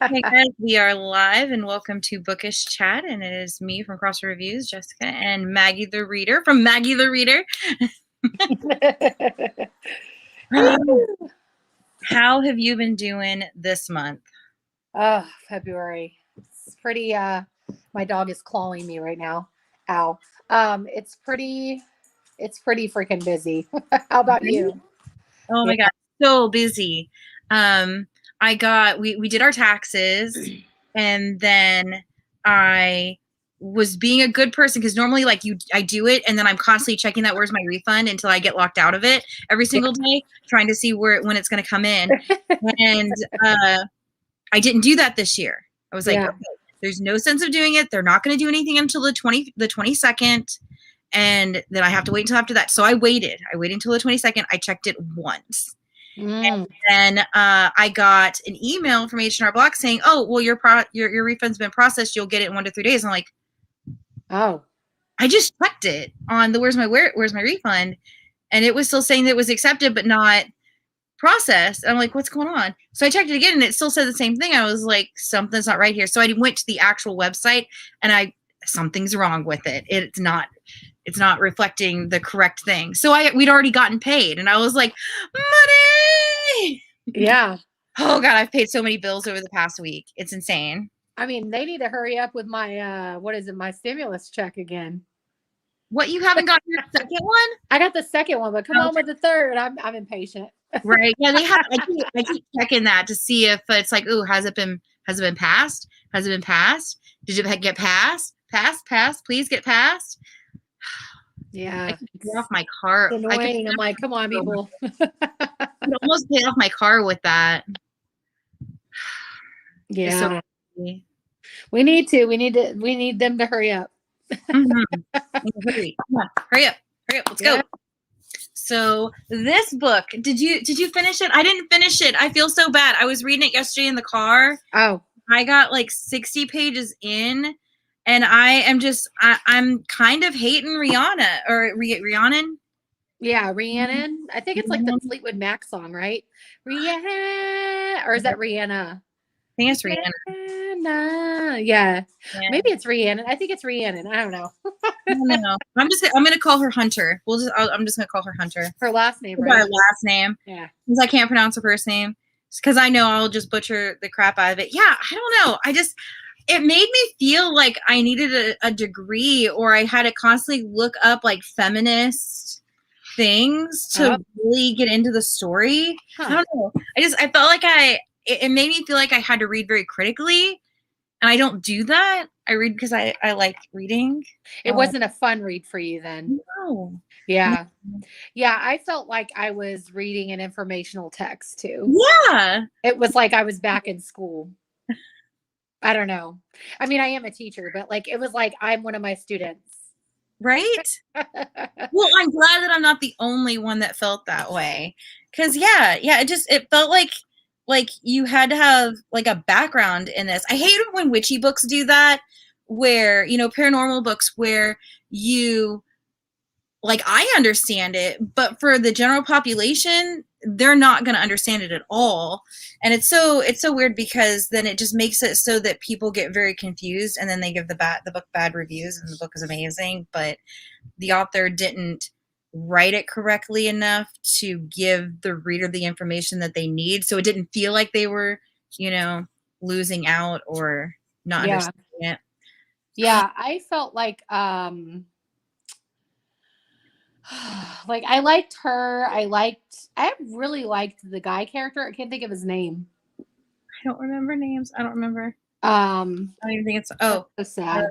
Hey guys, we are live and welcome to Bookish Chat, and it is me from Crossword Reviews, Jessica, and Maggie the Reader from Maggie the Reader. How have you been doing this month? Oh, February. It's pretty my dog is clawing me right now. Ow. It's pretty freaking busy. How about you? Oh my God, so busy. We did our taxes, and then I was being a good person because normally I do it and then I'm constantly checking that where's my refund until I get locked out of it every single day, trying to see when it's going to come in. And I didn't do that this year. I was like, okay, there's no sense of doing it. They're not going to do anything until the 22nd. And then I have to wait until after that. So I waited until the 22nd. I checked it once. And then I got an email from H&R Block saying, oh, well, your refund's been processed. You'll get it in 1 to 3 days. I'm like, oh, I just checked it on the where's my refund. And it was still saying that it was accepted, but not processed. I'm like, what's going on? So I checked it again and it still said the same thing. I was like, something's not right here. So I went to the actual website and something's wrong with it. It's not reflecting the correct thing. So we'd already gotten paid and I was like, money. Yeah. Oh God, I've paid so many bills over the past week. It's insane. I mean, they need to hurry up with my my stimulus check again. What, you haven't gotten your second one? I got the second one, but come on with the third. I'm impatient. Right. Yeah, they have. I keep checking that to see if it's like, ooh, has it been passed? Has it been passed? Did it get passed? Pass, please get passed. Yeah. I can pay off my car. It's annoying. I'm like, come on, people. I almost paid off my car with that. Yeah. So we need them to hurry up. Hurry up. Let's go. So this book, did you finish it? I didn't finish it. I feel so bad. I was reading it yesterday in the car. Oh, I got like 60 pages in, and I'm kind of hating Rihanna or Rhiannon. Yeah, Rhiannon. I think it's like the Fleetwood Mac song, right? Rihanna, or is that Rihanna? I think it's Rihanna. Yeah. Maybe it's Rhiannon. I think it's Rhiannon. I don't know. No. I'm gonna call her Hunter. I'm just gonna call her Hunter. Her last name, right? Her last name. Yeah. Because I can't pronounce her first name. Because I know I'll just butcher the crap out of it. Yeah, I don't know. It made me feel like I needed a degree, or I had to constantly look up like feminist things to really get into the story. I don't know. I felt like it made me feel like I had to read very critically, and I don't do that. I read because I like reading. It wasn't a fun read for you then. No. Yeah. Yeah, I felt like I was reading an informational text too. Yeah. It was like I was back in school. I don't know. I mean, I am a teacher, but like it was like I'm one of my students. Right? Well, I'm glad that I'm not the only one that felt that way. Because it felt like you had to have like a background in this. I hate it when witchy books do that, where, paranormal books where you, like, I understand it, but for the general population, they're not going to understand it at all. And it's so weird because then it just makes it so that people get very confused, and then they give the book bad reviews, and the book is amazing, but the author didn't write it correctly enough to give the reader the information that they need. So it didn't feel like they were, losing out or not understanding it. Yeah, I felt like like I liked her. I really liked the guy character. I can't think of his name. I don't remember names. I don't remember. I don't even think it's so sad.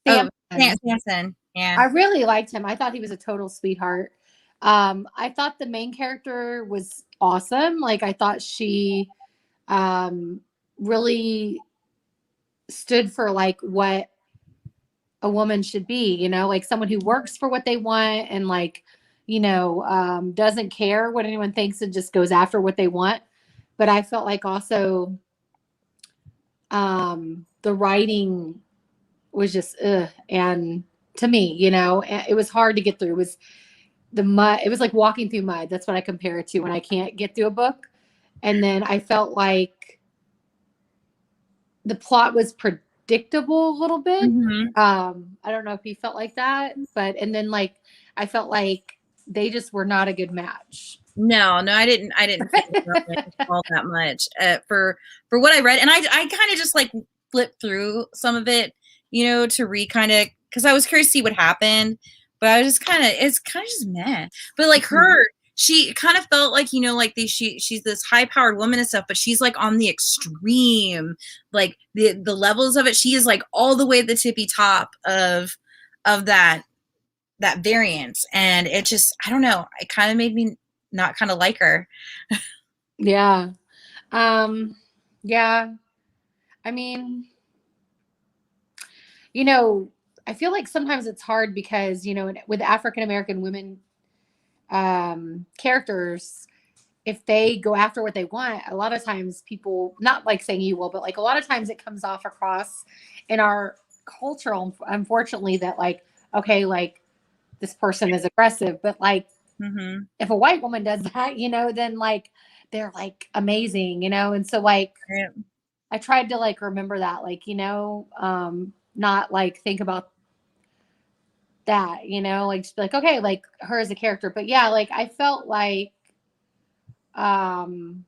Samson. Yeah. I really liked him. I thought he was a total sweetheart. I thought the main character was awesome. Like I thought she really stood for like what a woman should be, like someone who works for what they want and like, doesn't care what anyone thinks and just goes after what they want. But I felt like also the writing was just and to me, it was hard to get through. It was the mud. It was like walking through mud. That's what I compare it to when I can't get through a book. And then I felt like the plot was predictable a little bit. Mhm. I don't know if you felt like that, but and then like I felt like they just were not a good match. No, no, I didn't think about it all that much, for what I read, and I kinda just, like, flipped through some of it, you know, to read kinda because I was curious to see what happened, but I was just kinda it's kinda just meh. But, like, her, she kind of felt like, you know, like, she's this high-powered woman and stuff, but she's, like, on the extreme, like, the levels of it, she is, like, all the way at the tippy top of that variance, and it just I don't know, it kinda made me not kinda like her. Yeah. Yeah. I mean, you know, I feel like sometimes it's hard because, you know, with African American women characters, if they go after what they want, a lot of times people, not like saying you will, but like a lot of times it comes off across in our culture, unfortunately, that like, okay, like this person is aggressive, but like Mhm. if a white woman does that, you know, then like they're like amazing, you know, and so like Right. I tried to like remember that, like, you know, not like think about that, you know, like just be like, okay, like her as a character. But yeah, like I felt like um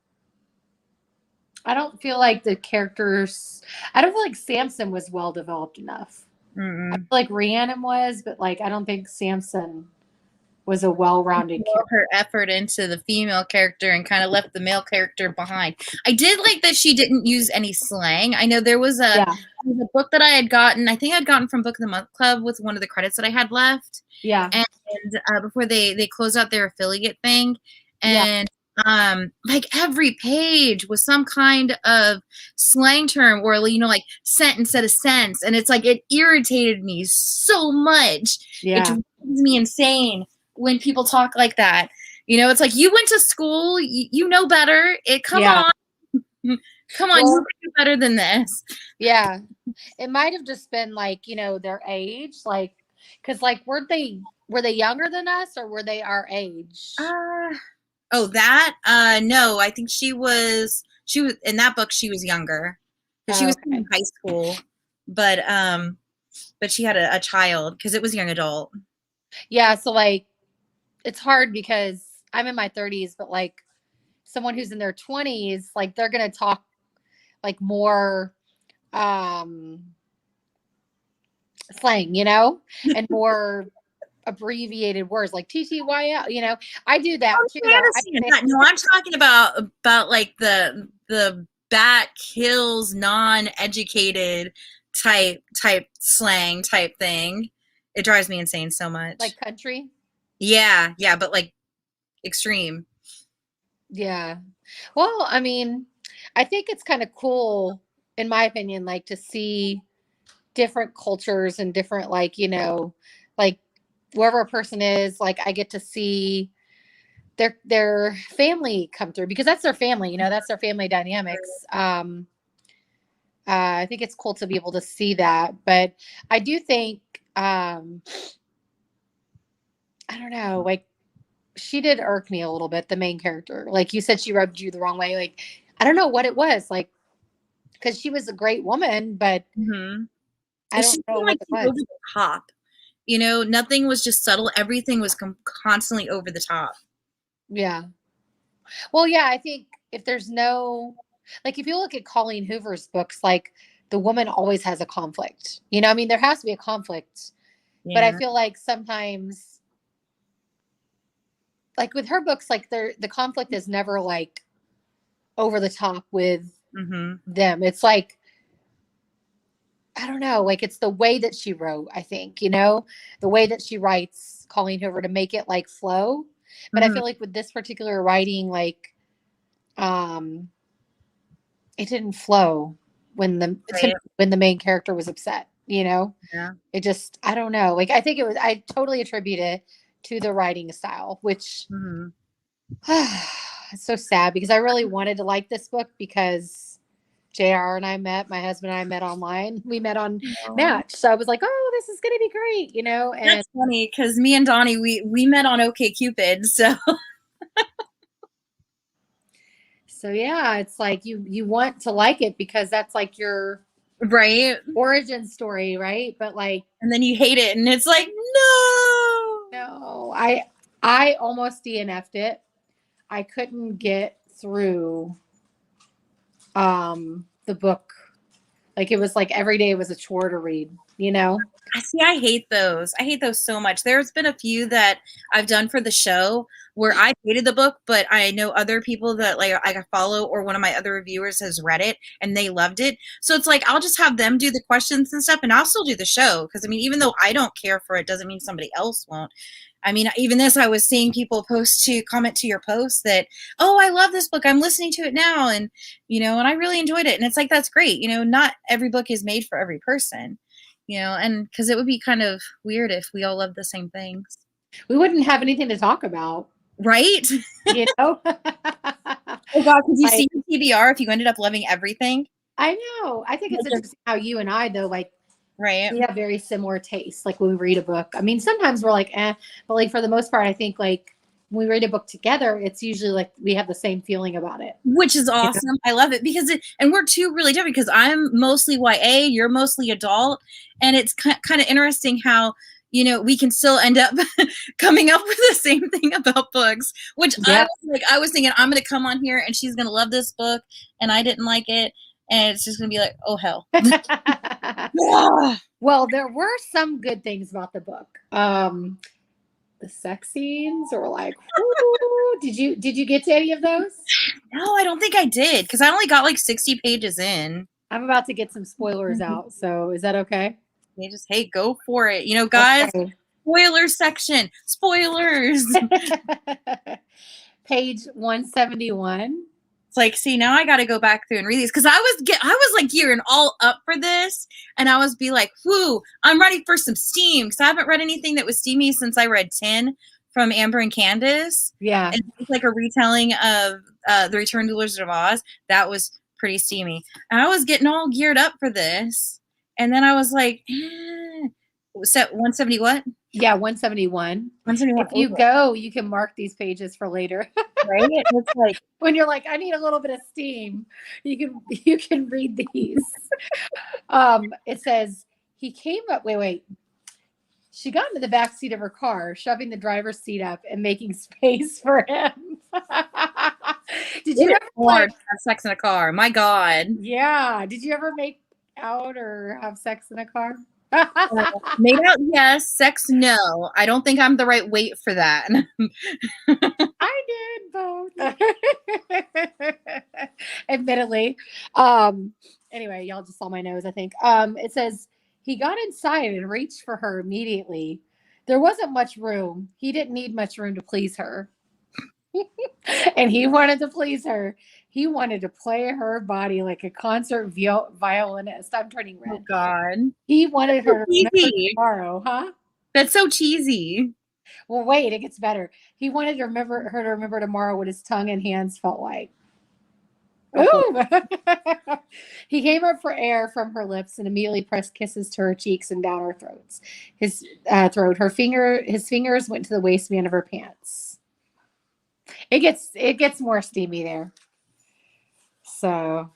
I don't feel like the characters I don't feel like Samson was well developed enough. I Mm-mm. feel like Rhiannon was, but like I don't think Samson was a well-rounded All character. her effort into the female character and kinda left the male character behind. I did like that she didn't use any slang. I know Yeah, there was a book that I had gotten, I think I'd gotten from Book of the Month Club with one of the credits that I had left, yeah, and, before they closed out their affiliate thing, yeah, and, like, every page was some kind of slang term or, you know, like, "cent" instead of "cents," and it's like, it irritated me so much. It yeah, drives me insane when people talk like that. You know, it's like you went to school, you know better. Come yeah. on, come on, you Well, can do better than this. yeah. It might have just been like, you know, their age, like, because like, were they younger than us or were they our age? Uh, oh, that no, I think she was in that book. She was younger because she Oh, was in okay. high school, but but she had a child because it was young adult. Yeah. So like, it's hard because I'm in my 30s, but like someone who's in their 20s, like they're gonna talk like more um slang, you know, and more abbreviated words like TTYL, you know. I do that Oh, too I though. I understand say that. No, I'm talking about like the back hills non-educated type slang type thing. It drives me insane so much. like country. Yeah, yeah, but like extreme. Yeah. Well, I mean, I think it's kind of cool, in my opinion, like to see different cultures and different, like, you know, like wherever a person is, like I get to see their family come through because that's their family, you know, that's their family dynamics. I think it's cool to be able to see that, but I do think, I don't know, like she did irk me a little bit, the main character. Like you said, she rubbed you the wrong way. Like I don't know what it was, like because she was a great woman, but Mhm. I It don't just know seemed what like it too was. over the top. You know, nothing was just subtle. Everything was constantly over the top. Yeah. Well, yeah, I think if there's no, like, if you look at Colleen Hoover's books, like the woman always has a conflict. You know, I mean, there has to be a conflict, but I Yeah. feel like sometimes, like with her books, like the conflict is never like over the top with Mhm. them. It's like, I don't know, like it's the way that she wrote, I think, you know, the way that she writes Colleen Hoover to make it like flow. But I Mhm. feel like with this particular writing, like, um, it didn't flow when Right. when the main character was upset, you know? Yeah. It just I don't know. Like I think it was I totally attribute it to the writing style, which Mhm. it's so sad because I really wanted to like this book because JR and I met, my husband and I met online. We met on Aw. Match. So I was like, "Oh, this is going to be great," you know? And That's funny because me and Donnie, we met on OkCupid, so So yeah, it's like you want to like it because that's like your Right? origin story, right? But like, And then you hate it and it's like, no. no, I almost DNF'd it. I couldn't get through the book. Like it was like every day was a chore to read, you know? I see. I hate those. I hate those so much. There's been a few that I've done for the show where I hated the book, but I know other people that like I follow or one of my other reviewers has read it and they loved it. So it's like I'll just have them do the questions and stuff, and I'll still do the show because I mean, even though I don't care for it, doesn't mean somebody else won't. I mean, even this, I was seeing people comment to your post that, oh, I love this book. I'm listening to it now, and and I really enjoyed it. And it's like that's great. Not every book is made for every person. And because it would be kind of weird if we all loved the same things. We wouldn't have anything to talk about. Right? Oh God, could you see TBR if you ended up loving everything? I know. I think it's interesting how you and I, though, like, right, we have very similar tastes. Like when we read a book, I mean, sometimes we're like, but like for the most part, I think like when we read a book together, it's usually like we have the same feeling about it. Which is awesome. I love it because and we're two really different because I'm mostly YA, you're mostly adult. And it's kind of interesting how, we can still end up coming up with the same thing about books, which I was thinking I'm going to come on here and she's going to love this book and I didn't like it. And it's just going to be like, oh, hell. Well, there were some good things about the book. The sex scenes were like, did you get to any of those? No, I don't think I did because I only got like 60 pages in. I'm about to get some spoilers out. So is that okay? Hey, go for it. Guys, okay. Spoiler section, spoilers. Page 171. It's like, see, now I got to go back through and read these because I was like gearing all up for this, and I was be like, "Whoo, I'm ready for some steam." Because I haven't read anything that was steamy since I read 10 from Amber and Candace. Yeah, and it's like a retelling of The Return to the Wizard of Oz. That was pretty steamy, and I was getting all geared up for this, and then I was like, "Set 170 what?" Yeah, 171. 171. If you go, you can mark these pages for later. Right? It's like when you're like, I need a little bit of steam, you can read these. It says he came up. Wait. She got into the back seat of her car, shoving the driver's seat up and making space for him. Did you ever have sex in a car? My God. Yeah. Did you ever make out or have sex in a car? Made out, yes. Sex, no. I don't think I'm the right weight for that. I did both. Admittedly. Anyway, y'all just saw my nose, I think. It says he got inside and reached for her immediately. There wasn't much room. He didn't need much room to please her. And he wanted to please her. He wanted to play her body like a concert violinist. I'm turning red. Oh, God. He wanted her to remember tomorrow, huh? That's so cheesy. Well, wait, it gets better. He wanted to her to remember tomorrow what his tongue and hands felt like. Ooh. He came up for air from her lips and immediately pressed kisses to her cheeks and down her throats. His throat. His fingers went to the waistband of her pants. It gets more steamy there. So,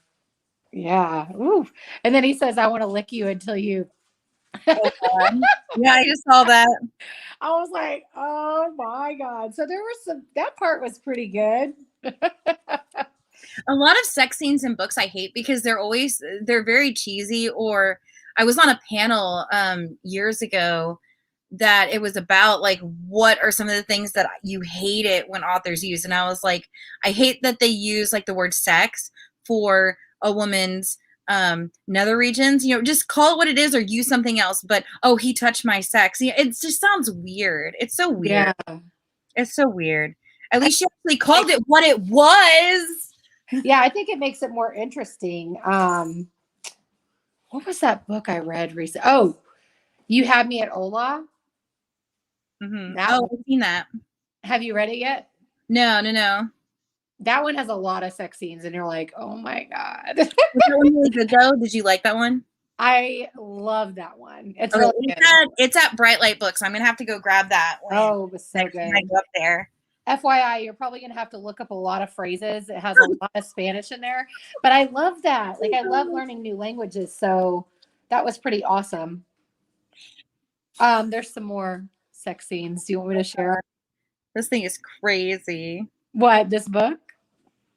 yeah. Ooh. And then he says, I want to lick you until you. Yeah, I just saw that. I was like, oh my God. So there was that part was pretty good. A lot of sex scenes in books I hate because they're very cheesy. Or I was on a panel years ago that it was about like what are some of the things that you hate it when authors use, and I was like, I hate that they use like the word sex for a woman's nether regions. Just call it what it is or use something else. But oh, he touched my sex. It just sounds weird. It's so weird. Yeah. It's so weird. At least she actually called it what it was. Yeah, I think it makes it more interesting. What was that book I read recently? Oh, You Had Me at Ola. Mm-hmm. I've seen that. Have you read it yet? No. That one has a lot of sex scenes, and you're like, oh my God. Was that one really good though? Did you like that one? I love that one. It's really good. It's at Bright Light Books. I'm gonna have to go grab that. It was so good. I go up there. FYI, you're probably going to have to look up a lot of phrases. It has a lot of Spanish in there, but I love that. Like, I love learning new languages. So that was pretty awesome. There's some more sex scenes. Do you want me to share? This thing is crazy. What, this book?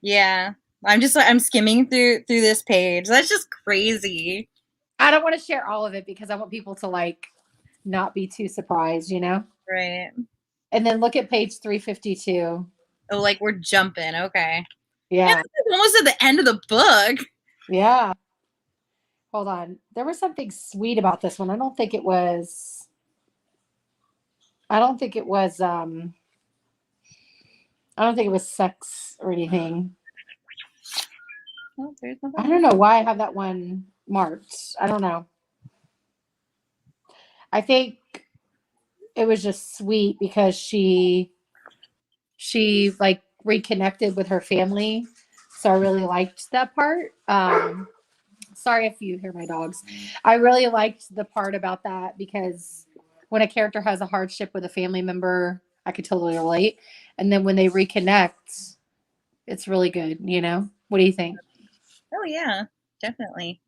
Yeah. I'm skimming through this page. That's just crazy. I don't want to share all of it because I want people to like not be too surprised, you know? Right. And then look at page 352. Oh, like we're jumping. Okay. Yeah. This is almost at the end of the book. Yeah. Hold on. There was something sweet about this one. I don't think it was sex or anything. Oh, I don't know why I have that one marked. I don't know. I think it was just sweet because she like reconnected with her family. So I really liked that part. Sorry if you hear my dogs. I really liked the part about that because when a character has a hardship with a family member, I could totally relate. And then when they reconnect, it's really good, you know? What do you think? Oh yeah, definitely.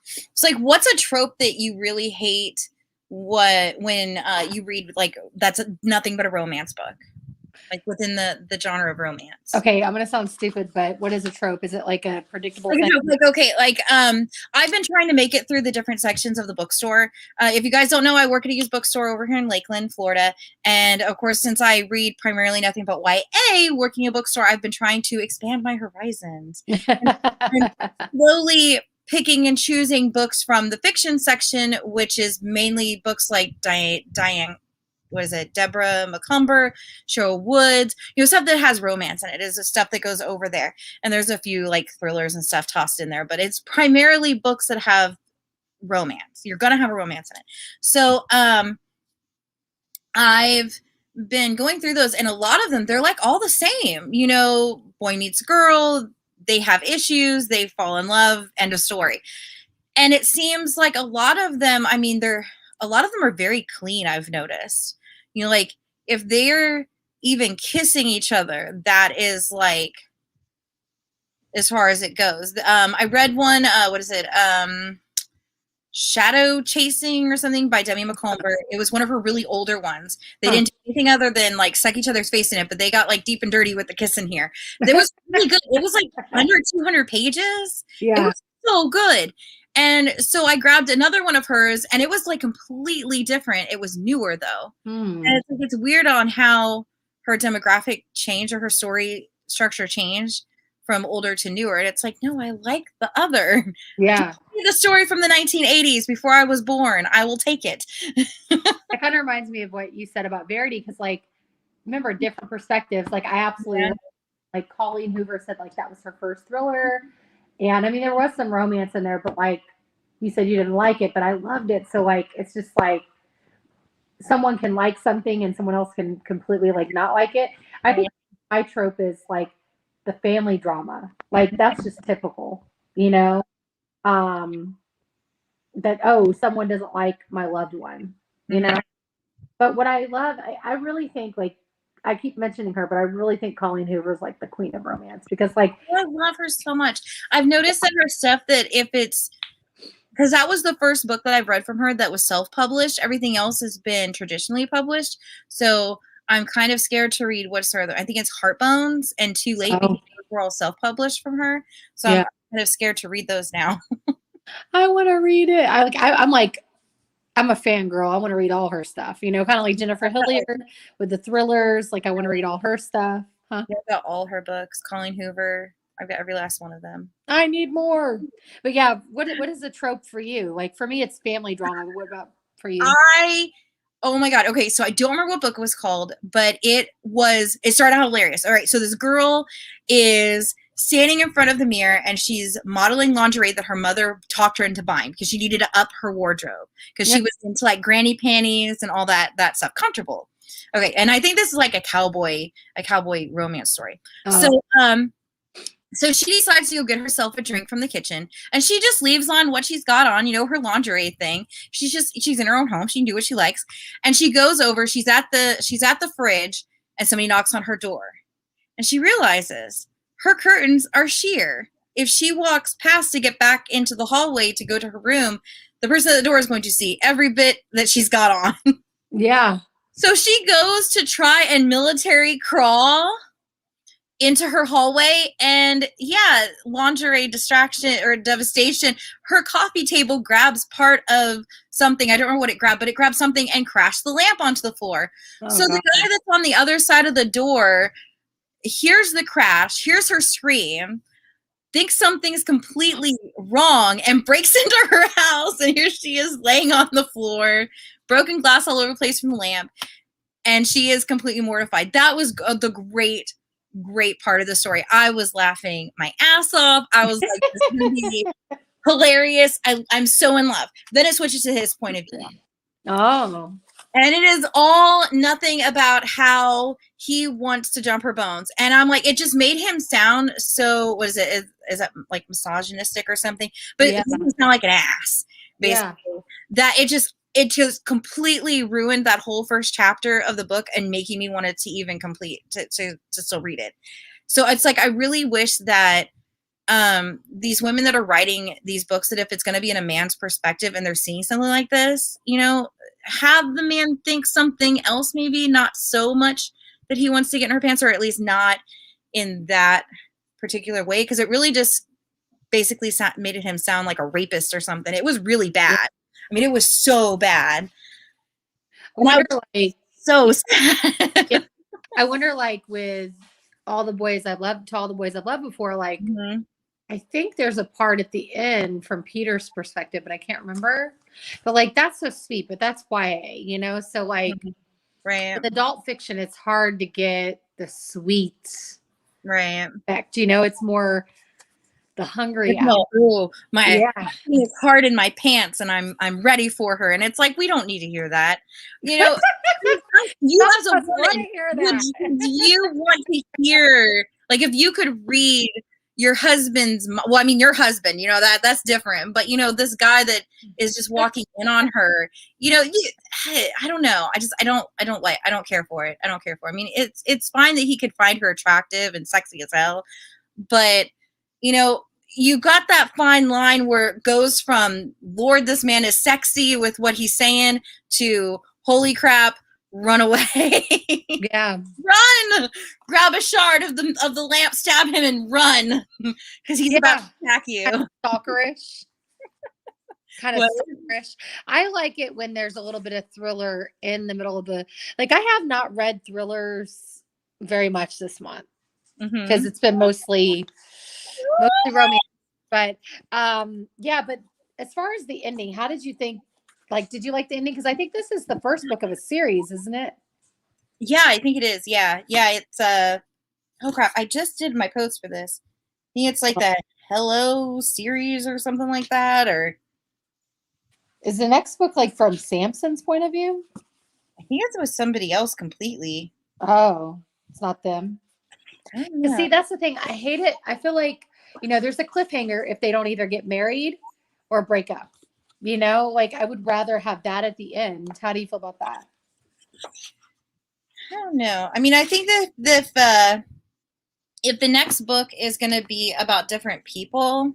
It's like, what's a trope that you really hate when you read like that's nothing but a romance book? Like within the genre of romance. Okay, I'm gonna sound stupid, but what is a trope? Is it like a predictable thing? I've been trying to make it through the different sections of the bookstore. If you guys don't know, I work at a used bookstore over here in Lakeland, Florida, and of course, since I read primarily nothing but YA, working a bookstore, I've been trying to expand my horizons and slowly picking and choosing books from the fiction section, which is mainly books like Diane, what is it, Deborah McCumber, Cheryl Woods, stuff that has romance in it. Is the stuff that goes over there. And there's a few like thrillers and stuff tossed in there, but it's primarily books that have romance. You're going to have a romance in it. So I've been going through those, and a lot of them, they're like all the same. Boy meets girl, they have issues, they fall in love, end of story. And it seems like a lot of them, a lot of them are very clean, I've noticed. Like if they're even kissing each other, that is like as far as it goes. I read one, what is it? Shadow Chasing or something by Demi McComber. It was one of her really older ones. They didn't do anything other than like suck each other's face in it, but they got like deep and dirty with the kiss in here. It was really good. It was like under 200 pages. Yeah. It was so good. And so I grabbed another one of hers, and it was like completely different. It was newer though. And it's weird on how her demographic changed or her story structure changed from older to newer. And it's like, no, I like the other. Yeah. The story from the 1980s before I was born. I will take it. That kind of reminds me of what you said about Verity, because like, remember, different perspectives. Like I absolutely like Colleen Hoover said like that was her first thriller. And there was some romance in there, but like you said you didn't like it, but I loved it. So like it's just like someone can like something and someone else can completely like not like it. I think my trope is like the family drama. Like that's just typical, that, someone doesn't like my loved one, But what I love, I really think like, I keep mentioning her, but I really think Colleen Hoover is like the queen of romance because like, I love her so much. I've noticed that her stuff, that if it's, because that was the first book that I've read from her that was self-published. Everything else has been traditionally published. So I'm kind of scared to read what's her other. I think it's Heartbones and Too Late because we're all self-published from her. So I'm kind of scared to read those now. I want to read it. I'm a fangirl. I want to read all her stuff, kind of like Jennifer Hilliard with the thrillers. Like I want to read all her stuff. Huh? Yeah, I've got all her books. Colleen Hoover. I've got every last one of them. I need more. But yeah, what is a trope for you? Like for me, it's family drama. What about for you? Oh my God. Okay. So I don't remember what book it was called, but it started out hilarious. All right. So this girl is standing in front of the mirror and she's modeling lingerie that her mother talked her into buying because she needed to up her wardrobe because she was into like granny panties and all that stuff. Comfortable. Okay. And I think this is like a cowboy romance story. So she decides to go get herself a drink from the kitchen, and she just leaves on what she's got on, her lingerie thing. She's in her own home. She can do what she likes. And she goes over, she's at the fridge, and somebody knocks on her door. And she realizes her curtains are sheer. If she walks past to get back into the hallway to go to her room, the person at the door is going to see every bit that she's got on. Yeah. So she goes to try and military crawl into her hallway, and yeah, lingerie distraction or devastation. Her coffee table grabs part of something. I don't remember what it grabbed, but it grabbed something and crashed the lamp onto the floor. Oh, so the guy that's on the other side of the door hears the crash, hears her scream, thinks something's completely wrong, and breaks into her house. And here she is laying on the floor, broken glass all over the place from the lamp. And she is completely mortified. That was the great part of the story. I was laughing my ass off. I was like, this is gonna be hilarious. I'm so in love. Then it switches to his point of view. Oh. And it is all nothing about how he wants to jump her bones. And I'm like, it just made him sound so, what is it? Is that like misogynistic or something? But Yeah. it made him sound like an ass, basically. Yeah. That it just completely ruined that whole first chapter of the book and making me want it to even complete, to still read it. So it's like, I really wish that these women that are writing these books, that if it's going to be in a man's perspective and they're seeing something like this, you know, have the man think something else, maybe not so much that he wants to get in her pants, or at least not in that particular way, because it really just basically made him sound like a rapist or something. It was really bad. I mean, it was so bad. I wonder, like, so sad. I wonder, like, with all the boys I've loved, to all the boys I've loved before, like, mm-hmm. I think there's a part at the end from Peter's perspective, but I can't remember. But like, that's so sweet, but that's YA, you know? So like, right. With adult fiction, it's hard to get the sweet right effect, you know? It's more the hungry. Oh, my it's hard in my pants and I'm ready for her. And it's like, we don't need to hear that. You know, you as a woman, would you want to hear, like, if you could read your husband's, well, I mean, your husband, you know, that's different, but you know, this guy that is just walking in on her, you know, I don't know. I don't care for it. I don't care for it. I mean, it's fine that he could find her attractive and sexy as hell, but you know, you got that fine line where it goes from, Lord, this man is sexy with what he's saying, to holy crap, run away. Yeah. Run! Grab a shard of the lamp, stab him, and run. Because he's about to attack you. Kind of stalkerish. Kind of stalkerish. I like it when there's a little bit of thriller in the middle of the, like, I have not read thrillers very much this month. Because it's been mostly romance. But yeah, but as far as the ending, how did you think, like, did you like the ending? Because I think this is the first book of a series, isn't it? Yeah, I think it is. Yeah, it's oh crap, I just did my post for this. I think it's like the Hello series or something like that. Or is the next book like from Samson's point of view? I think it was somebody else completely. Oh, it's not them. See, that's the thing. I hate it. I feel like, you know, there's a cliffhanger if they don't either get married or break up. You know, like, I would rather have that at the end. How do you feel about that? I don't know. I mean, I think that if the next book is going to be about different people,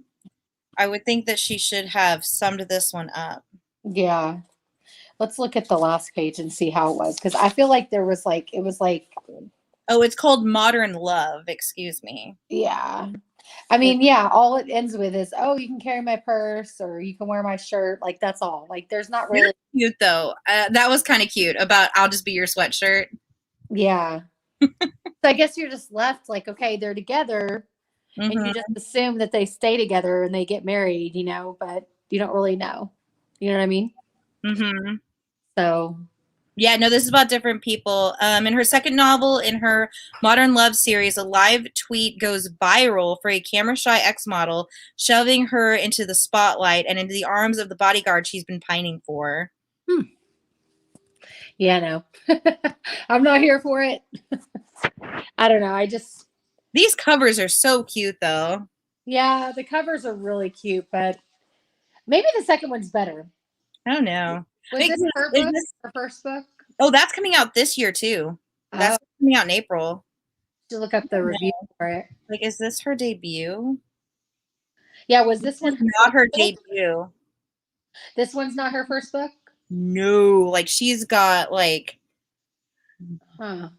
I would think that she should have summed this one up. Yeah. Let's look at the last page and see how it was. Because I feel like there was like, it was like... Oh, it's called Modern Love. Excuse me. Yeah. I mean, yeah, all it ends with is, oh, you can carry my purse or you can wear my shirt. Like, that's all. Like, there's not really... Really cute, though. That was kind of cute about, I'll just be your sweatshirt. Yeah. So I guess you're just left like, okay, they're together. And you just assume that they stay together and they get married, you know, but you don't really know. You know what I mean? Mm-hmm. So... Yeah, no, this is about different people. In her second novel, in her Modern Love series, a live tweet goes viral for a camera-shy ex-model, shoving her into the spotlight and into the arms of the bodyguard she's been pining for. Yeah, no. I'm not here for it. I don't know. These covers are so cute, though. Yeah, the covers are really cute, but maybe the second one's better. I don't know. Was this her book, her first book? Oh, that's coming out this year, too. Oh, That's coming out in April. to look up the review for it. Like, is this her debut? Yeah, was This this is one her not first her book? debut. This one's not her first book? No, like she's got like Huh.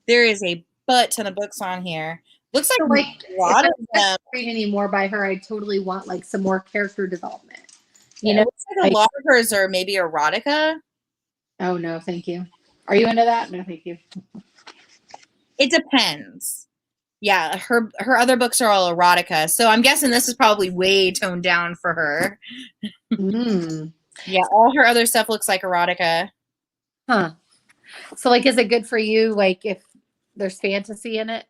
there is a butt ton of books on here. Looks like So like a if lot I'm of not them. read anymore by her, I totally want like some more character development. You Yeah, know? it looks like a Like, lot of hers are maybe erotica. oh no, thank you. Are you into that? No, thank you. It depends. Yeah, her other books are all erotica, so I'm guessing this is probably way toned down for her. Mm. Yeah, all her other stuff looks like erotica. Huh. So like is it good for you like if there's fantasy in it?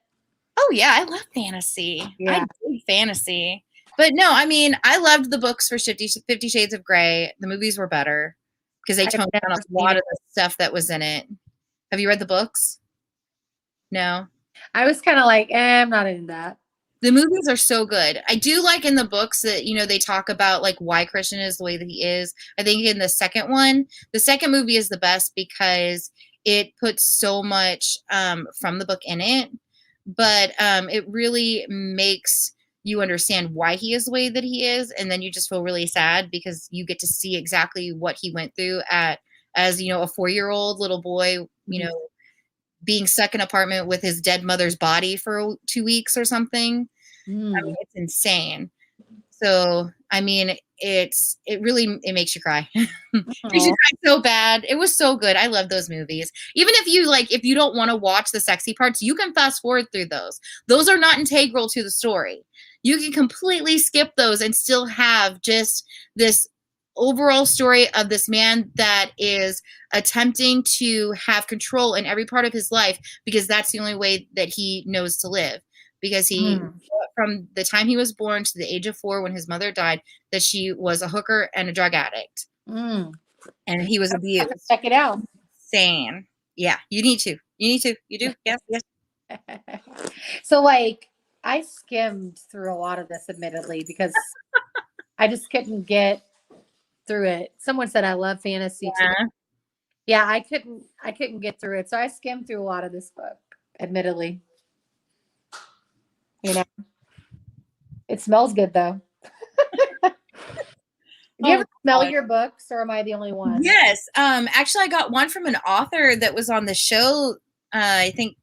Oh yeah, I love fantasy. I Yeah. dig fantasy. But no, I mean, I loved the books for 50 Shades of Grey. The movies were better because they I've toned down a never seen lot it. of the stuff that was in it. Have you read the books? No. I was kind of like, I'm not into that. The movies are so good. I do like in the books that, they talk about like why Christian is the way that he is. I think in the second one, the second movie is the best because it puts so much from the book in it, but it really makes you understand why he is the way that he is, and then you just feel really sad because you get to see exactly what he went through as a 4-year-old little boy, being stuck in an apartment with his dead mother's body for 2 weeks or something. I mean, Mm. it's insane. So, I mean, it makes you cry. Makes you Oh. cry so bad. It was so good. I love those movies. Even if you don't want to watch the sexy parts, you can fast forward through those. Those are not integral to the story. You can completely skip those and still have just this overall story of this man that is attempting to have control in every part of his life because that's the only way that he knows to live. Because Mm. from the time he was born to the age of 4 when his mother died, that she was a hooker and a drug addict. Mm. And he was I have to abused. check it out. Insane. Yeah, you need to. You need to. You do. Yes, yes. So like I skimmed through a lot of this admittedly because I just couldn't get through it. Someone said I love fantasy too. Yeah. Yeah, I couldn't get through it. So I skimmed through a lot of this book, admittedly. You know, it smells good though. Do you Oh ever smell God. your books or am I the only one? Yes. Actually I got one from an author that was on the show I think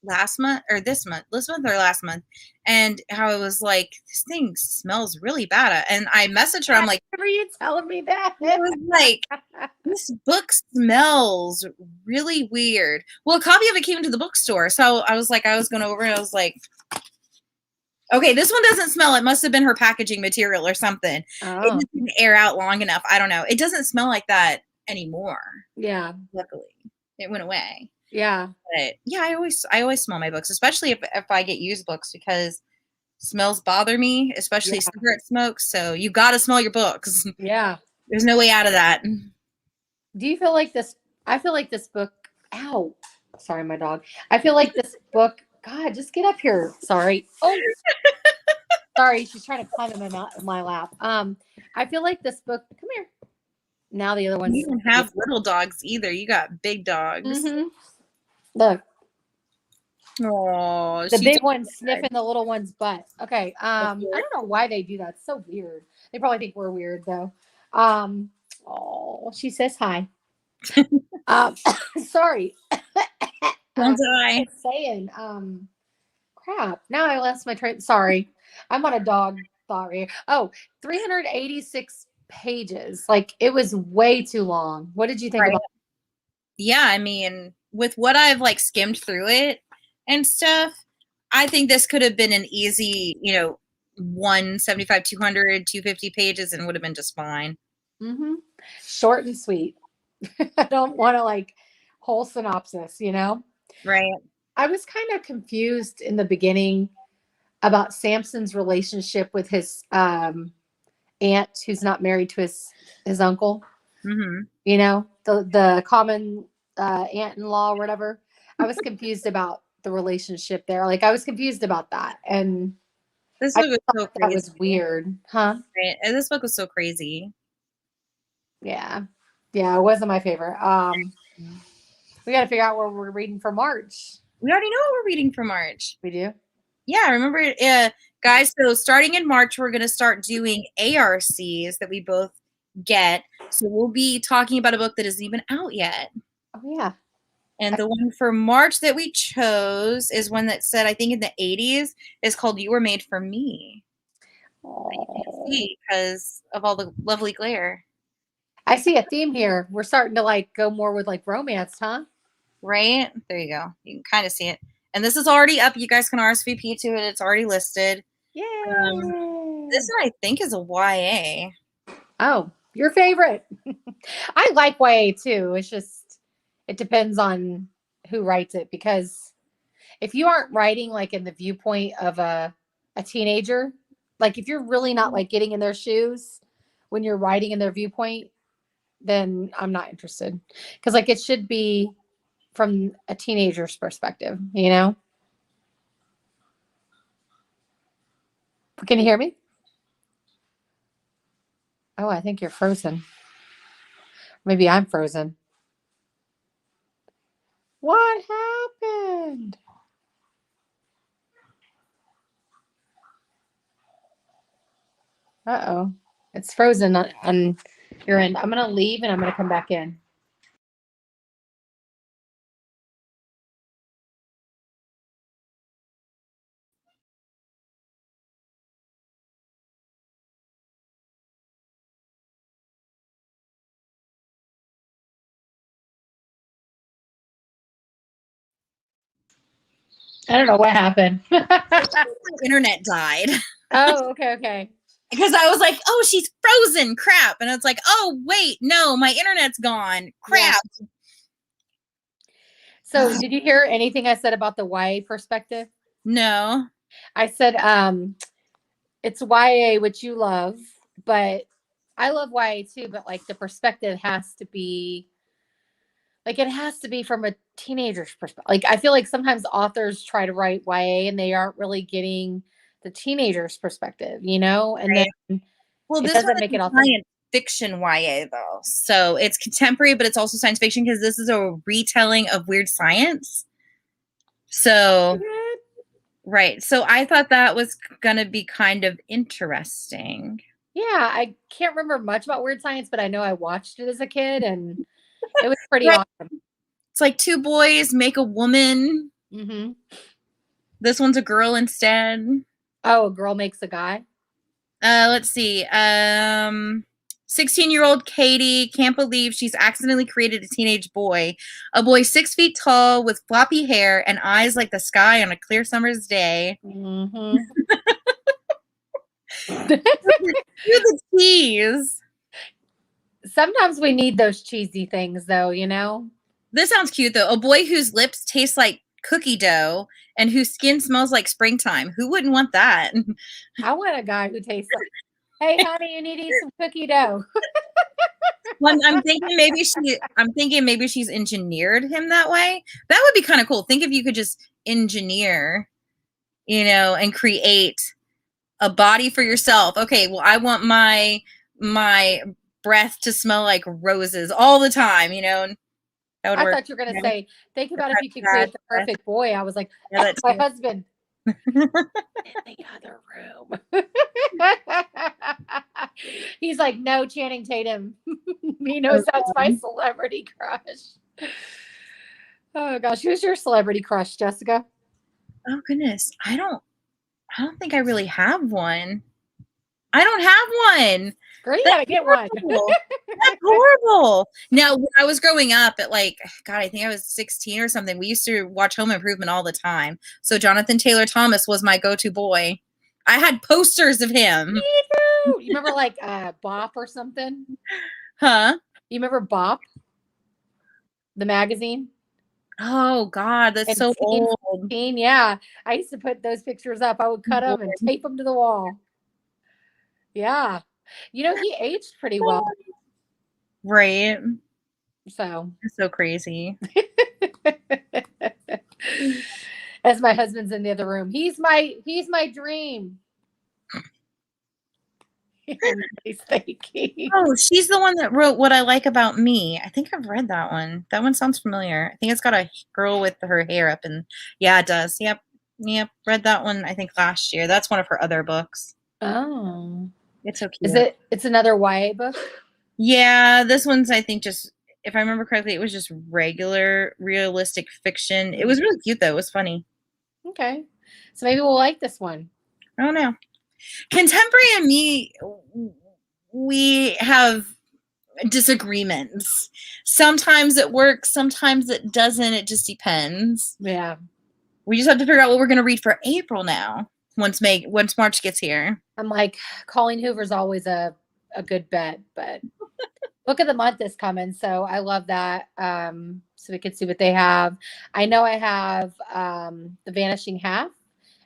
last month or this month or last month, and how it was like, this thing smells really bad. And I messaged her, I'm I like, remember you telling me that. it was like, this book smells really weird. Well, a copy of it came into the bookstore. So I was like, I was going over and I was like, okay, this one doesn't smell. It must have been her packaging material or something. It Oh, just didn't air out long enough. I don't know. It doesn't smell like that anymore. yeah. Luckily, it went away. Yeah. But yeah, I always smell my books, especially if I get used books because smells bother me, especially Yeah. cigarette smoke. So you got to smell your books. Yeah. There's no way out of that. Do you feel like this? I feel like this book. Ow. Sorry, my dog. I feel like this book. God, just get up here. Sorry. Oh, sorry. She's trying to climb in my lap. I feel like this book. Come here. Now the other one's. You don't have little dogs either. You got big dogs. Mm-hmm. Look, Oh, the she's big one's sniffing the little one's butt. Okay. I don't know why they do that. It's so weird. They probably think we're weird though. Oh, she says hi. Um, sorry. don't I die. was saying, crap. Now I lost my train. Sorry. I'm on a dog thought here. Oh, 386 pages. Like it was way too long. What did you think Right. about Yeah, I mean, with what I've like skimmed through it and stuff, I think this could have been an easy, 175, 200, 250 pages and would have been just fine. mm-hmm. Short and sweet? I don't want to like whole synopsis, you know? Right. I was kind of confused in the beginning about Samson's relationship with his aunt who's not married to his uncle. Mm-hmm. You know, the common aunt-in-law or whatever. I was confused about the relationship there. Like I was confused about that, and This I book was so thought that crazy. was weird, huh? Right. And this book was so crazy. Yeah, yeah, it wasn't my favorite. We got to figure out what we're reading for March. We already know what we're reading for March. We do? Yeah, remember, guys, so starting in March, we're going to start doing ARCs that we both get. So we'll be talking about a book that isn't even out yet. Oh, yeah. And the one for March that we chose is one that said, I think in the 80s, is called You Were Made for Me. You can see because of all the lovely glare. I see a theme here. We're starting to like go more with like romance, huh? Right? There you go. You can kind of see it. And this is already up. You guys can RSVP to it. It's already listed. Yay! This one I think is a YA. Oh, your favorite. I like YA too. It's just, it depends on who writes it, because if you aren't writing like in the viewpoint of a teenager, like if you're really not like getting in their shoes when you're writing in their viewpoint, then I'm not interested. Because like it should be from a teenager's perspective, you know? Can you hear me? Oh, I think you're frozen. Maybe I'm frozen. What happened? Uh-oh. It's frozen on your end. I'm going to leave and I'm going to come back in. I don't know what happened. My internet died. Oh, okay. Because I was like, oh, she's frozen. Crap. And it's like, oh, wait, no, my internet's gone. Crap. Yeah. So did you hear anything I said about the YA perspective? No. I said it's YA, which you love, but I love YA too, but like the perspective has to be like, it has to be from a teenager's perspective. Like I feel like sometimes authors try to write YA and they aren't really getting the teenager's perspective, you know? And Right. then Well, it this doesn't one make it is authentic. science fiction YA though. So it's contemporary, but it's also science fiction because this is a retelling of Weird Science. So right. So I thought that was gonna be kind of interesting. Yeah, I can't remember much about Weird Science, but I know I watched it as a kid and it was pretty Right. awesome. It's like two boys make a woman. Mm-hmm. This one's a girl instead. Oh, a girl makes a guy. Let's see. 16-year-old Katie can't believe she's accidentally created a teenage boy. A boy 6 feet tall with floppy hair and eyes like the sky on a clear summer's day. Mm-hmm. You're the tease. Sometimes we need those cheesy things, though, you know? This sounds cute, though. A boy whose lips taste like cookie dough and whose skin smells like springtime. Who wouldn't want that? I want a guy who tastes like, hey, honey, you need to eat some cookie dough. Well, I'm thinking maybe she's engineered him that way. That would be kind of cool. Think if you could just engineer, and create a body for yourself. Okay, well, I want my breath to smell like roses all the time, and that would I work. thought you were going to say, think about if you could create the perfect boy. I was like, Yeah, that's my husband. In the other room. He's like, no, Channing Tatum. He knows that's my celebrity crush. Oh gosh, who's your celebrity crush, Jessica? Oh goodness, I don't think I really have one. I don't have one. Girl, you gotta get one. That's horrible. Now, when I was growing up at God, I think I was 16 or something, we used to watch Home Improvement all the time. So Jonathan Taylor Thomas was my go-to boy. I had posters of him. Me too. You remember Bop or something? Huh? You remember Bop? The magazine? Oh God, that's so old. 14, yeah. I used to put those pictures up. I would cut them and tape them to the wall. Yeah. He aged pretty well. Right. So. It's so crazy. As my husband's in the other room. He's my dream. Everybody's thinking. Oh, she's the one that wrote What I Like About Me. I think I've read that one. That one sounds familiar. I think it's got a girl with her hair up and yeah, it does. Yep. Yep. Read that one I think last year. That's one of her other books. Oh. It's so Is cute. it's another YA book? Yeah, this one's I think just if I remember correctly, it was just regular realistic fiction. It was really cute though. It was funny. Okay. So maybe we'll like this one. I don't know. Contemporary and me, we have disagreements. Sometimes it works, sometimes it doesn't. It just depends. Yeah. We just have to figure out what we're going to read for April now. Once March gets here. I'm like, Colleen Hoover's always a good bet, but book of the month is coming, so I love that. So we can see what they have. I know I have The Vanishing Half,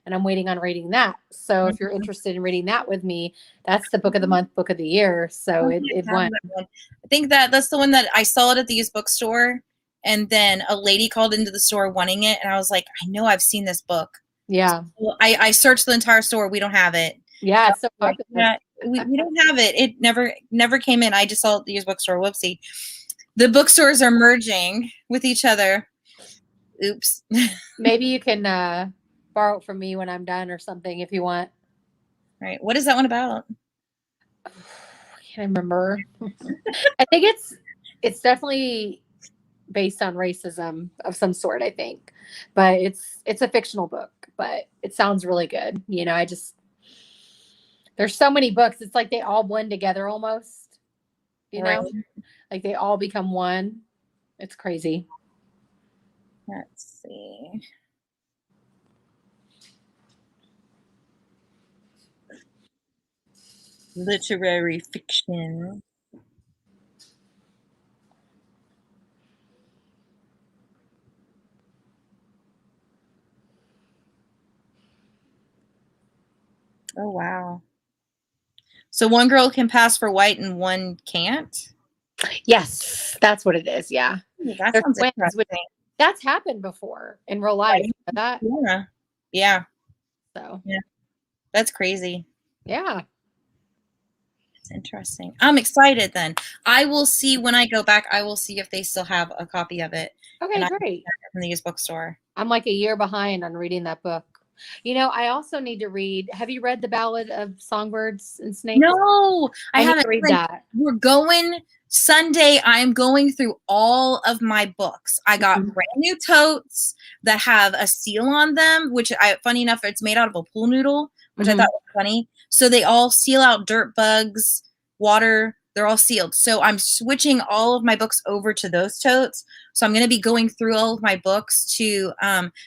and I'm waiting on reading that. So if you're interested in reading that with me, that's the book of the month, book of the year. So it won. I think that's the one that I saw it at the used bookstore, and then a lady called into the store wanting it, and I was like, I know I've seen this book. Yeah. So I searched the entire store. We don't have it. Yeah, it's so popular. Yeah, we don't have it. It never came in. I just saw it at the used bookstore. Whoopsie. The bookstores are merging with each other. Oops. Maybe you can borrow it from me when I'm done or something if you want. Right. What is that one about? I can't remember. I think it's definitely based on racism of some sort, I think. But it's a fictional book, but it sounds really good. You know, there's so many books. It's like they all blend together almost. You know? Right. Like they all become one. It's crazy. Let's see. Literary fiction. Oh, wow. So one girl can pass for white and one can't? Yes, that's what it is. Yeah. Ooh, that They're sounds twins, interesting. which that's happened before in real life. Right. That Yeah. Yeah. so Yeah. That's crazy. yeah. It's interesting. I'm excited then. I will see when I go back, I will see if they still have a copy of it. Okay, And I great. from the used bookstore. I'm like a year behind on reading that book. You know, I also need to read. Have you read The Ballad of Songbirds and Snakes? No, I I need haven't to read read that. We're going Sunday. I'm going through all of my books. I got Mhm. brand new totes that have a seal on them, which funny enough, it's made out of a pool noodle, which I Mhm. thought was funny. So they all seal out dirt bugs, water. They're all sealed. So I'm switching all of my books over to those totes. So I'm going to be going through all of my books to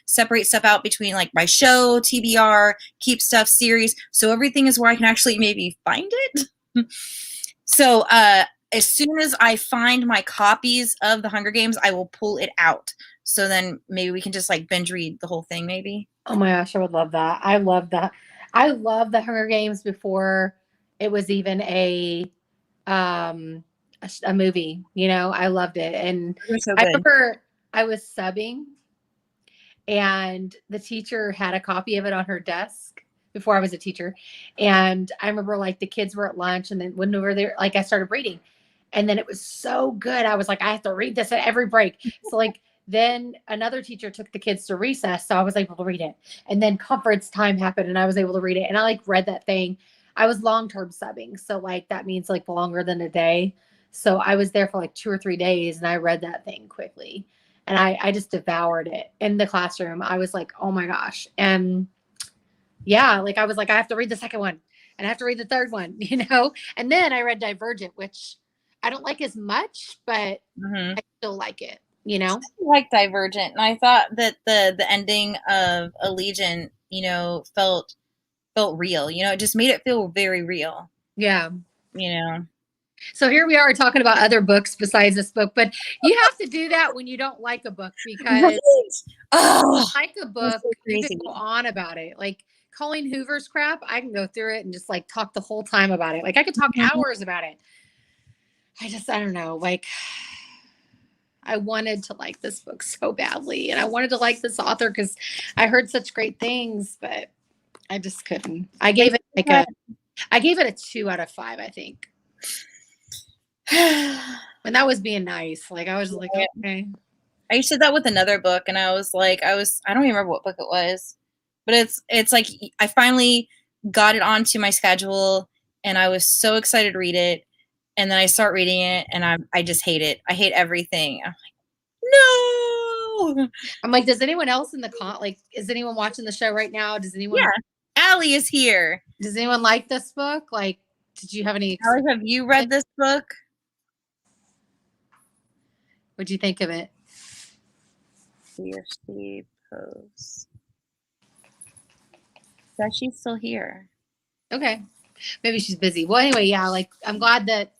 separate stuff out between like my show, TBR, keep stuff series. So everything is where I can actually maybe find it. So as soon as I find my copies of the Hunger Games, I will pull it out. So then maybe we can just like binge read the whole thing maybe. Oh my gosh, I would love that. I love that. I love the Hunger Games before it was even a movie. You know, I loved it, and They're so I good. remember I was subbing, and the teacher had a copy of it on her desk before I was a teacher, and I remember like the kids were at lunch, and then when over there, like I started reading, and then it was so good. I was like, I have to read this at every break. So like. Then another teacher took the kids to recess, so I was able to read it. And then conference time happened, and I was able to read it. And I like read that thing. I was long-term subbing, so like that means like longer than a day. So I was there for like 2 or 3 days, and I read that thing quickly, and I just devoured it in the classroom. I was like, oh my gosh, and yeah, like I was like, I have to read the second one, and I have to read the third one, you know. And then I read Divergent, which I don't like as much, but Mm-hmm. I still like it. You know, I like Divergent, and I thought that the ending of Allegiant, felt real. It just made it feel very real. yeah. You know. So here we are talking about other books besides this book, but you have to do that when you don't like a book because Right? Oh, like a book, so you crazy. can go on about it. Like Colleen Hoover's crap, I can go through it and just like talk the whole time about it. Like I could talk hours about it. I don't know. Like I wanted to like this book so badly, and I wanted to like this author because I heard such great things, but I just couldn't. I gave it like I gave it a 2 out of 5, I think. And that was being nice. Like, I was like, okay. I used to do that with another book, and I was like, I don't even remember what book it was, but it's like I finally got it onto my schedule, and I was so excited to read it, and then I start reading it, and I just hate it. I hate everything. I'm like, no. I'm like, does anyone else in the like, is anyone watching the show right now? Does anyone? Yeah, Allie is here. Does anyone like this book? Like, did you have any? Allie, have you read this book? What'd you think of it? See if she posts. Says she's still here. Okay, maybe she's busy. Well, anyway, yeah. Like, I'm glad that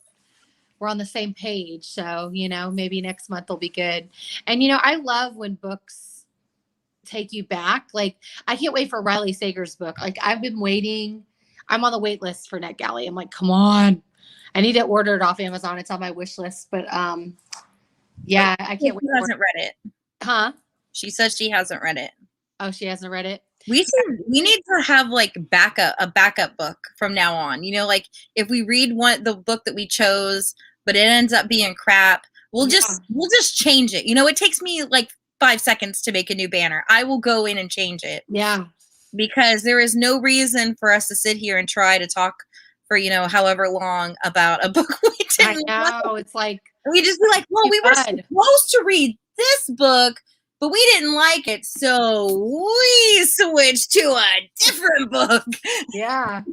we're on the same page. So, you know, maybe next month will be good. And, you know, I love when books take you back. Like, I can't wait for Riley Sager's book. Like, I've been waiting. I'm on the wait list for NetGalley. I'm like, come on. I need to order it off Amazon. It's on my wish list. But yeah, I can't wait. She hasn't read it. Huh? She says she hasn't read it. Oh, she hasn't read it? We need to have like a backup book from now on. You know, like if we read the book that we chose, but it ends up being crap, we'll just change it. You know, it takes me like 5 seconds to make a new banner. I will go in and change it. Yeah. Because there is no reason for us to sit here and try to talk for, you know, however long about a book we didn't know. It's like we just be like, well, we were supposed to read this book, but we didn't like it, so we switched to a different book. Yeah.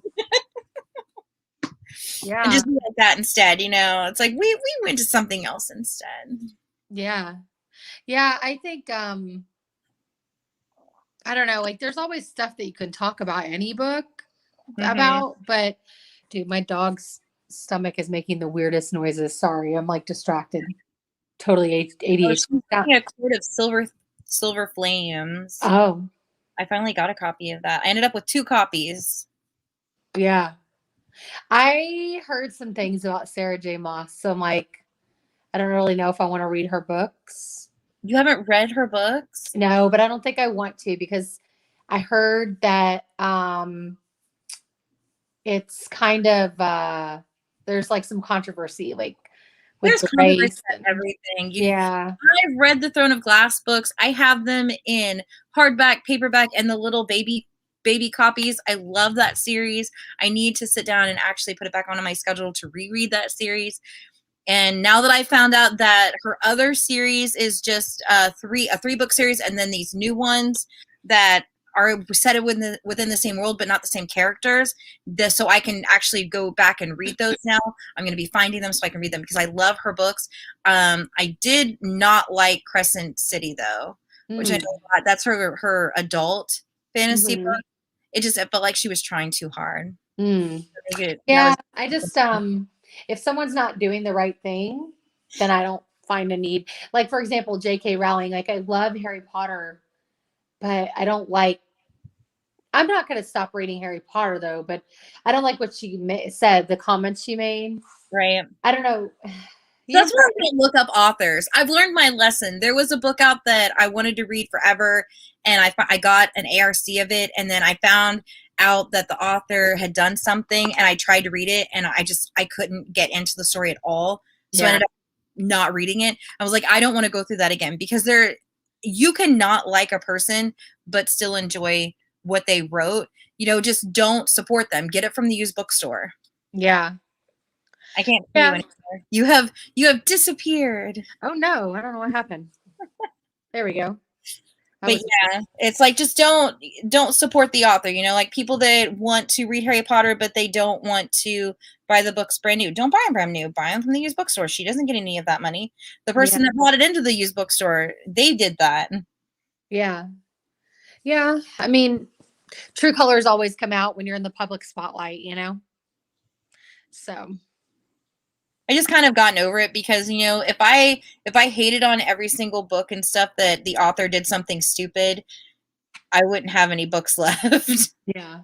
Yeah. And just be like that instead, you know. It's like we went to something else instead. Yeah. Yeah, I think I don't know, like there's always stuff that you can talk about any book about, but dude, my dog's stomach is making the weirdest noises. Sorry, I'm like distracted. Totally ADHD. A quart of silver flames. Oh. I finally got a copy of that. I ended up with 2 copies. Yeah. I heard some things about Sarah J. Maas, so I'm like, I don't really know if I want to read her books. You haven't read her books? No, but I don't think I want to because I heard that it's kind of there's like some controversy, like there's controversy and everything. Yeah. I've read the Throne of Glass books. I have them in hardback, paperback, and the little baby copies. I love that series. I need to sit down and actually put it back onto my schedule to reread that series. And now that I found out that her other series is just a 3-book series, and then these new ones that are set within the same world but not the same characters, so I can actually go back and read those now. I'm going to be finding them so I can read them because I love her books. I did not like Crescent City though, which I know that's her adult fantasy book. It felt like she was trying too hard. Yeah, I just if someone's not doing the right thing, then I don't find a need. Like, for example, J.K. Rowling, like I love Harry Potter, but I don't like, I'm not going to stop reading Harry Potter though, but I don't like what she said, the comments she made. Right. I don't know. That's why I'm going to look up authors. I've learned my lesson. There was a book out that I wanted to read forever, and I got an ARC of it, and then I found out that the author had done something, and I tried to read it, and I couldn't get into the story at all. So I ended up not reading it. I was like, I don't want to go through that again because you cannot like a person but still enjoy what they wrote. You know, just don't support them. Get it from the used bookstore. Yeah. I can't see you anymore. You have disappeared. Oh no, I don't know what happened. There we go. But yeah, it's like just don't support the author, you know, like people that want to read Harry Potter but they don't want to buy the books brand new. Don't buy them brand new. Buy them from the used bookstore. She doesn't get any of that money. The person that brought it into the used bookstore, they did that. Yeah. Yeah. I mean, true colors always come out when you're in the public spotlight, you know? So I just kind of gotten over it because, you know, if I hated on every single book and stuff that the author did something stupid, I wouldn't have any books left. Yeah.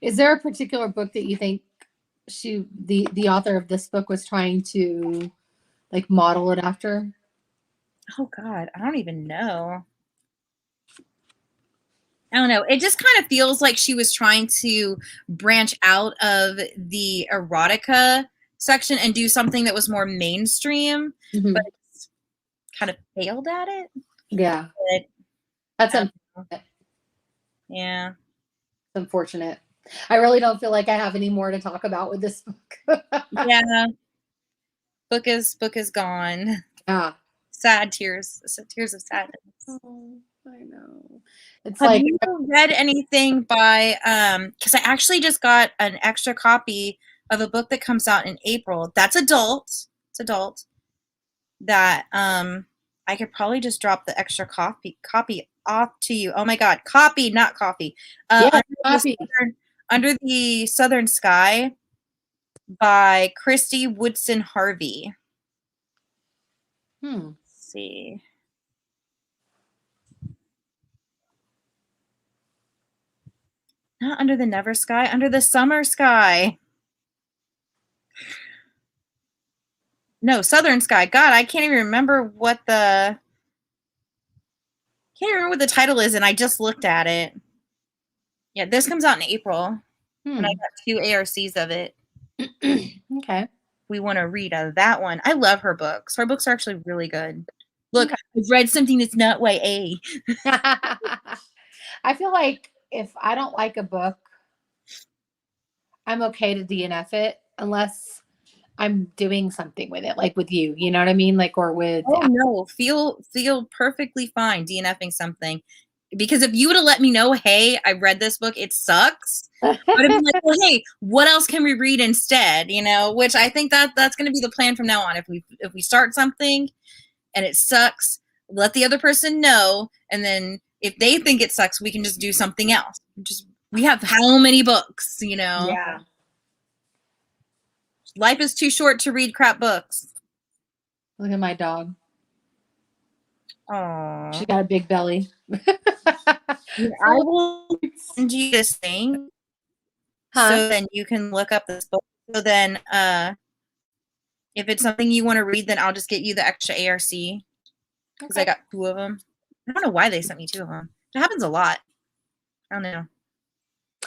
Is there a particular book that you think the author of this book was trying to like model it after? Oh God, I don't even know. I don't know. It just kind of feels like she was trying to branch out of the erotica section and do something that was more mainstream, but kind of failed at it. Yeah. But, That's unfortunate. Yeah. It's unfortunate. I really don't feel like I have any more to talk about with this book. Yeah. Book is gone. Yeah. Sad tears. Tears of sadness. Oh, I know. It's Have like, you read anything by because I actually just got an extra copy of a book that comes out in April. That's adult. It's adult. That I could probably just drop the extra copy off to you. Oh my god, copy, not coffee. yeah, copy. Under the Southern Sky by Christy Woodson Harvey. Let's see. Not under the never sky, under the summer sky. No, Southern Sky. God, I can't even remember what the title is, and I just looked at it. Yeah, this comes out in April. And I got 2 ARCs of it. Okay. We want to read that one. I love her books. Her books are actually really good. Look, I've read something that's not YA. I feel like if I don't like a book, I'm okay to DNF it unless I'm doing something with it, like with you. You know what I mean? Like, or with. Oh no, feel perfectly fine DNFing something, because if you would have let me know, hey, I read this book, it sucks. But I'd be like, well, hey, what else can we read instead? You know, which I think that's going to be the plan from now on. If we start something and it sucks, let the other person know, and then if they think it sucks, we can just do something else. We have how many books, you know? Yeah. Life is too short to read crap books. Look at my dog. Oh, she got a big belly. I will send you this thing, so then you can look up this book. So then, if it's something you want to read, then I'll just get you the extra ARC, because I got 2 of them. I don't know why they sent me 2 of them. It happens a lot. I don't know.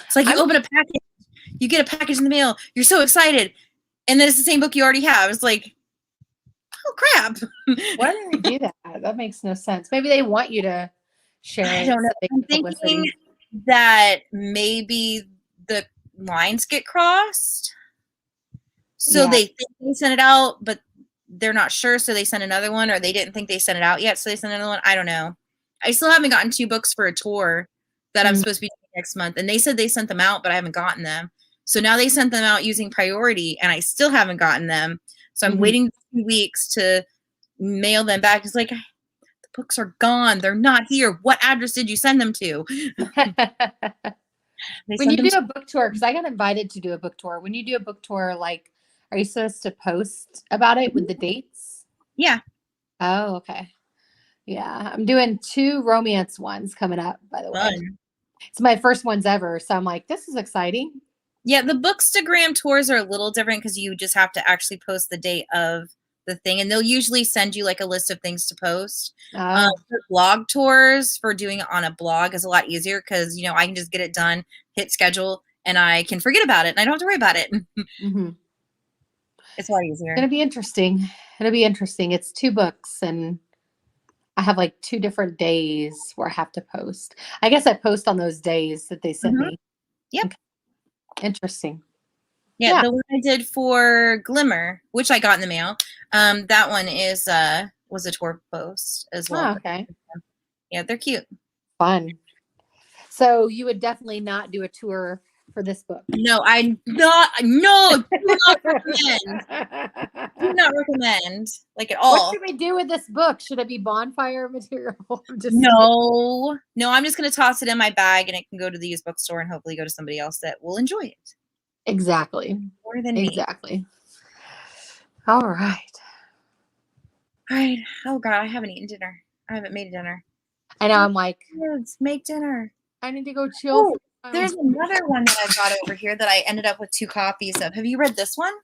It's like you open a package, you get a package in the mail, you're so excited, and then it's the same book you already have. It's like, oh crap! Why do they do that? That makes no sense. Maybe they want you to share it. I don't know. I'm thinking that maybe the lines get crossed, so they think they sent it out, but they're not sure, so they sent another one, or they didn't think they sent it out yet, so they sent another one. I don't know. I still haven't gotten 2 books for a tour that I'm supposed to be doing next month, and they said they sent them out, but I haven't gotten them. So now they sent them out using priority, and I still haven't gotten them. So I'm waiting 2 weeks to mail them back. It's like, the books are gone. They're not here. What address did you send them to? When you do a book tour, because I got invited to do a book tour. When you do a book tour, like, are you supposed to post about it with the dates? Yeah. Oh, okay. Yeah. I'm doing 2 romance ones coming up, by the way. It's my first ones ever. So I'm like, this is exciting. Yeah, the Bookstagram tours are a little different because you just have to actually post the date of the thing, and they'll usually send you like a list of things to post. Blog tours, for doing it on a blog, is a lot easier because, you know, I can just get it done, hit schedule, and I can forget about it, and I don't have to worry about it. It's a lot easier. It's going to be interesting. It'll be interesting. It's 2 books, and I have like 2 different days where I have to post. I guess I post on those days that they sent me. Yep. Okay. Interesting. Yeah, the one I did for Glimmer, which I got in the mail, that one was a tour post as well. Oh, okay. Yeah, they're cute. Fun. So you would definitely not do a tour for this book? No, do not recommend. Do not recommend, like, at all. What should we do with this book? Should it be bonfire material? No, I'm just going to toss it in my bag, and it can go to the used bookstore and hopefully go to somebody else that will enjoy it. Exactly. More than me. Exactly. All right. Oh God, I haven't eaten dinner. I haven't made dinner. I know. I'm like, let's make dinner. I need to go chill. There's another one that I've got over here that I ended up with 2 copies of. Have you read this one?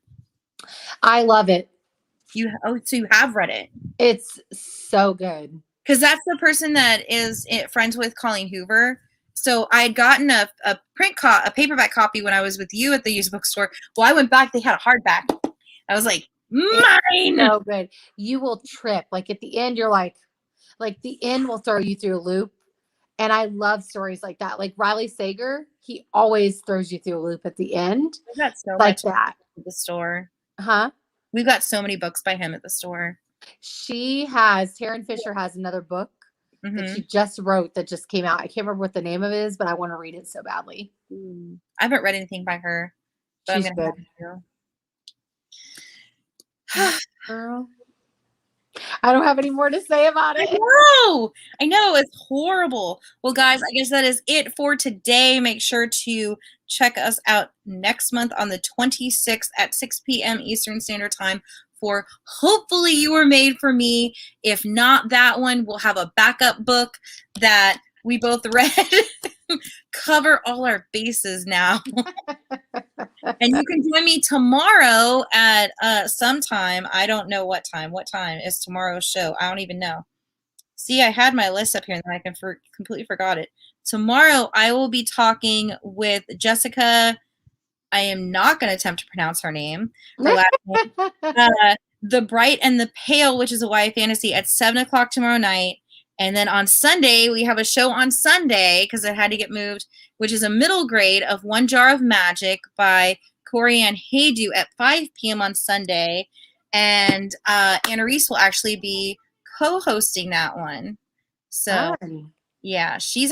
I love it. So you have read it. It's so good. Because that's the person that is friends with Colleen Hoover. So I had gotten a paperback copy when I was with you at the used bookstore. Well, I went back, they had a hardback. I was like, mine. So good. You will trip. Like at the end, you're like the end will throw you through a loop. And I love stories like that. Like Riley Sager, he always throws you through a loop at the end. We've got so Like much that. at the store. Huh? We've got so many books by him at the store. Taryn Fisher has another book that she just wrote that just came out. I can't remember what the name of it is, but I want to read it so badly. I haven't read anything by her, but She's I'm going good. to. Girl. I don't have any more to say about it. I know. It's horrible. Well, guys, I guess that is it for today. Make sure to check us out next month on the 26th at 6 p.m. Eastern Standard Time for Hopefully You Were Made for Me. If not that one, we'll have a backup book that we both read. Cover all our bases now. And you can join me tomorrow at sometime. I don't know what time. What time is tomorrow's show? I don't even know. See, I had my list up here and then I completely forgot it. Tomorrow I will be talking with Jessica. I am not going to attempt to pronounce her name. Her last name. The Bright and the Pale, which is a YA fantasy, at 7 o'clock tomorrow night. And then on Sunday, we have a show on Sunday because it had to get moved, which is a middle grade of One Jar of Magic by Corey Ann Haydu at 5 p.m. on Sunday. And Anna Reese will actually be co-hosting that one. So yeah, she's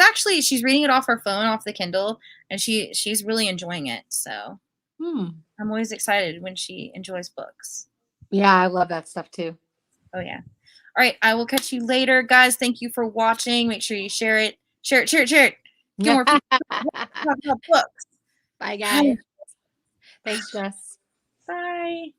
reading it off her phone, off the Kindle, and she's really enjoying it. So I'm always excited when she enjoys books. Yeah, I love that stuff too. Oh yeah. All right, I will catch you later, guys. Thank you for watching. Make sure you share it. Share it. Get more people talk about books. Bye, guys. Thanks, Jess. Bye.